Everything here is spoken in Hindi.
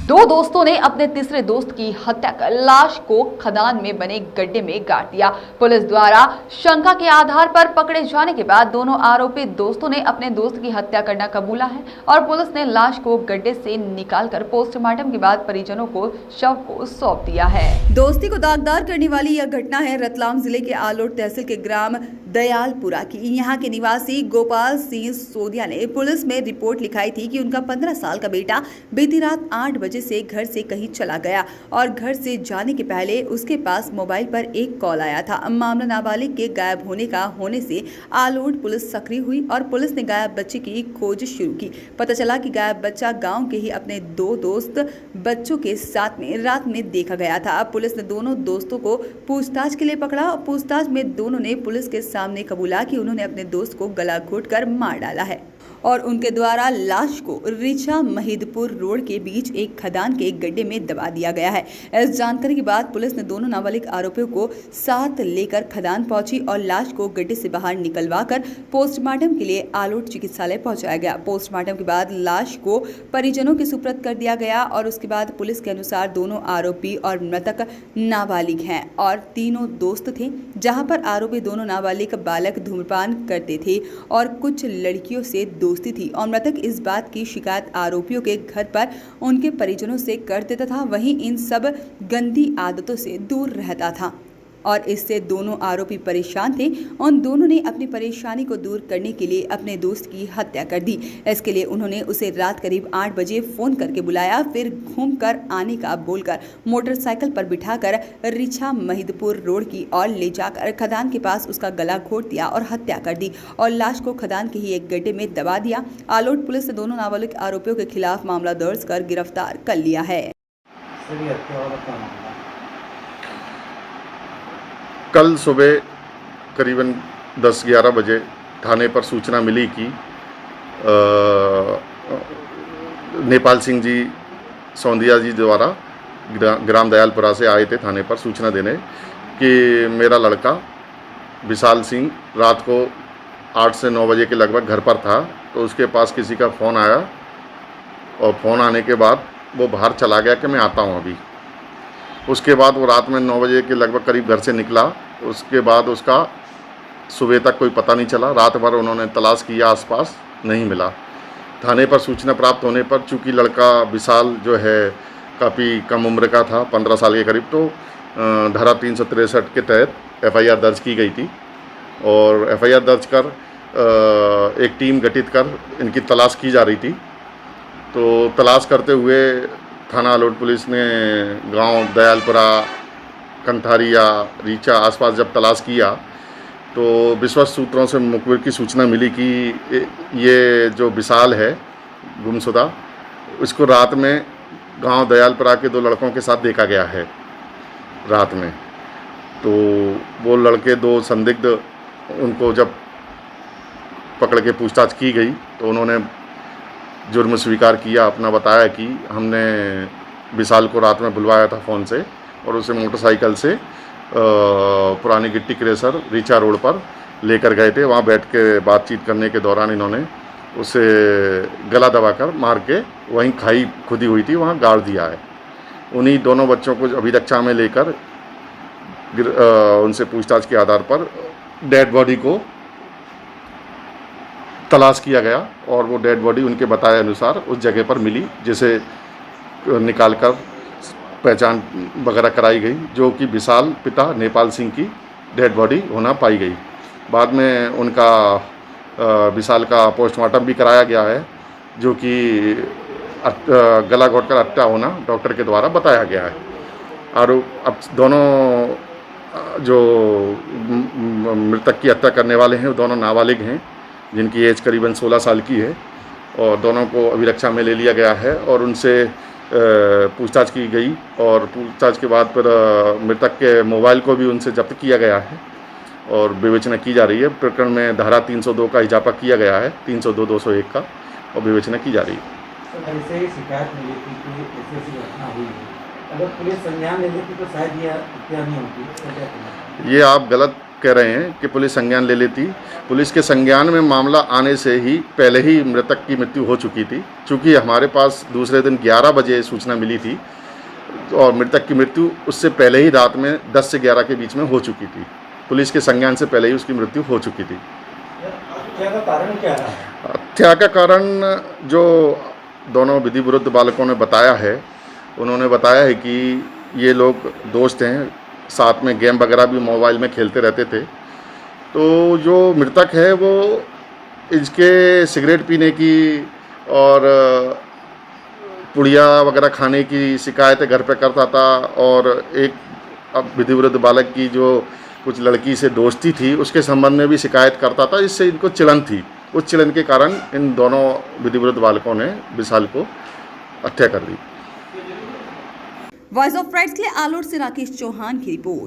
दो दोस्तों ने अपने तीसरे दोस्त की हत्या कर लाश को खदान में बने गड्ढे में गाड़ दिया। पुलिस द्वारा शंका के आधार पर पकड़े जाने के बाद दोनों आरोपी दोस्तों ने अपने दोस्त की हत्या करना कबूला है और पुलिस ने लाश को गड्ढे से निकालकर पोस्टमार्टम के बाद परिजनों को शव को सौंप दिया है। दोस्ती को दागदार करने वाली यह घटना है रतलाम जिले के आलोट तहसील के ग्राम दयालपुरा की। यहाँ के निवासी गोपाल सिंह सोदिया ने पुलिस में रिपोर्ट लिखाई थी कि उनका 15 साल का बेटा बीती रात 8 बजे से घर से कहीं चला गया और घर से जाने के पहले उसके पास मोबाइल पर एक कॉल आया था। मामला नाबालिग के गायब होने से आलोट पुलिस सक्रिय हुई और पुलिस ने गायब बच्चे की खोज शुरू की। पता चला कि गायब बच्चा गाँव के ही अपने दो दोस्त बच्चों के साथ में रात में देखा गया था। पुलिस ने दोनों दोस्तों को पूछताछ के लिए पकड़ा और पूछताछ में दोनों ने पुलिस के सामने कबूला कि उन्होंने अपने दोस्त को गला घोंटकर मार डाला है और उनके द्वारा लाश को रीचा महिदपुर रोड के बीच एक खदान के गड्ढे में दबा दिया गया है। इस जानकारी के बाद पुलिस ने दोनों नाबालिग आरोपियों को साथ लेकर खदान पहुंची और लाश को गड्ढे से बाहर निकलवाकर पोस्टमार्टम के लिए आलोट चिकित्सालय पहुंचाया गया। पोस्टमार्टम के बाद लाश को परिजनों के सुपुर्द कर दिया गया और उसके बाद पुलिस के अनुसार दोनों आरोपी और मृतक नाबालिग हैं और तीनों दोस्त थे। जहां पर आरोपी दोनों नाबालिग बालक धूम्रपान करते थे और कुछ लड़कियों से दोस्ती थी और मृतक इस बात की शिकायत आरोपियों के घर पर उनके परिजनों से कर देता था। वहीं इन सब गंदी आदतों से दूर रहता था और इससे दोनों आरोपी परेशान थे। उन दोनों ने अपनी परेशानी को दूर करने के लिए अपने दोस्त की हत्या कर दी। इसके लिए उन्होंने उसे रात करीब 8 बजे फोन करके बुलाया, फिर घूमकर आने का बोलकर मोटरसाइकिल पर बिठाकर रीचा महिदपुर रोड की ओर ले जाकर खदान के पास उसका गला घोंट दिया और हत्या कर दी और लाश को खदान के ही एक गड्ढे में दबा दिया। आलोट पुलिस ने दोनों नाबालिग आरोपियों के खिलाफ मामला दर्ज कर गिरफ्तार कर लिया है। कल सुबह करीबन 10-11 बजे थाने पर सूचना मिली कि नेपाल सिंह जी सौंदिया जी द्वारा ग्राम दयालपुरा से आए थे थाने पर सूचना देने कि मेरा लड़का विशाल सिंह रात को 8 से 9 बजे के लगभग घर पर था, तो उसके पास किसी का फ़ोन आया और फ़ोन आने के बाद वो बाहर चला गया कि मैं आता हूँ अभी। उसके बाद वो रात में 9 बजे के लगभग करीब घर से निकला। उसके बाद उसका सुबह तक कोई पता नहीं चला। रात भर उन्होंने तलाश किया, आसपास नहीं मिला। थाने पर सूचना प्राप्त होने पर चूँकि लड़का विशाल जो है काफ़ी कम उम्र का था, 15 साल के करीब, तो धारा 363 के तहत FIR दर्ज की गई थी और FIR दर्ज कर एक टीम गठित कर इनकी तलाश की जा रही थी। तो तलाश करते हुए थाना आलोट पुलिस ने गांव दयालपुरा, कंठारिया, रीचा आसपास जब तलाश किया तो विश्वस्त सूत्रों से मुखबिर की सूचना मिली कि ये जो विशाल है गुमशुदा, इसको रात में गांव दयालपुरा के 2 लड़कों के साथ देखा गया है रात में। तो वो लड़के 2 संदिग्ध, उनको जब पकड़ के पूछताछ की गई तो उन्होंने जुर्म स्वीकार किया, अपना बताया कि हमने विशाल को रात में बुलवाया था फ़ोन से और उसे मोटरसाइकिल से पुरानी गिट्टी क्रेशर रीचा रोड पर लेकर गए थे। वहाँ बैठ के बातचीत करने के दौरान इन्होंने उसे गला दबाकर मार के वहीं खाई खुदी हुई थी वहाँ गाड़ दिया है। उन्हीं दोनों बच्चों को अभिरक्षा में लेकर उनसे पूछताछ के आधार पर डेड बॉडी को तलाश किया गया और वो डेड बॉडी उनके बताए अनुसार उस जगह पर मिली, जिसे निकालकर पहचान वगैरह कराई गई, जो कि विशाल पिता नेपाल सिंह की डेड बॉडी होना पाई गई। बाद में उनका विशाल का पोस्टमार्टम भी कराया गया है, जो कि गला घोंटकर हत्या होना डॉक्टर के द्वारा बताया गया है। और अब दोनों जो मृतक की हत्या करने वाले हैं वो दोनों नाबालिग हैं, जिनकी एज करीबन 16 साल की है और दोनों को अभिरक्षा में ले लिया गया है और उनसे पूछताछ की गई और पूछताछ के बाद फिर मृतक के मोबाइल को भी उनसे जब्त किया गया है और विवेचना की जा रही है। प्रकरण में धारा 302 का इजाफा किया गया है, 302, 201 का, और विवेचना की जा रही है। ऐसे ही शिकायत मिली थी कि ऐसी घटना हुई है, अगर पुलिस संज्ञान ले लेती तो शायद ये हत्या नहीं होती। ये आप गलत कह रहे हैं कि पुलिस संज्ञान ले लेती। पुलिस के संज्ञान में मामला आने से ही पहले ही मृतक की मृत्यु हो चुकी थी, चूँकि हमारे पास दूसरे दिन 11 बजे सूचना मिली थी और मृतक की मृत्यु उससे पहले ही रात में 10 से 11 के बीच में हो चुकी थी। पुलिस के संज्ञान से पहले ही उसकी मृत्यु हो चुकी थी। हत्या का कारण क्या रहा? हत्या का कारण जो दोनों विधि विरुद्ध बालकों ने बताया है, उन्होंने बताया है कि ये लोग दोस्त हैं, साथ में गेम वगैरह भी मोबाइल में खेलते रहते थे। तो जो मृतक है वो इसके सिगरेट पीने की और पुड़िया वगैरह खाने की शिकायत घर पे करता था और एक अब विधि विरुद्ध बालक की जो कुछ लड़की से दोस्ती थी उसके संबंध में भी शिकायत करता था, जिससे इनको चिढ़न थी। उस चिढ़न के कारण इन दोनों विधि विरुद्ध बालकों ने विशाल को हत्या कर दी। वॉइस ऑफ राइट्स के लिए आलोट से राकेश चौहान की रिपोर्ट।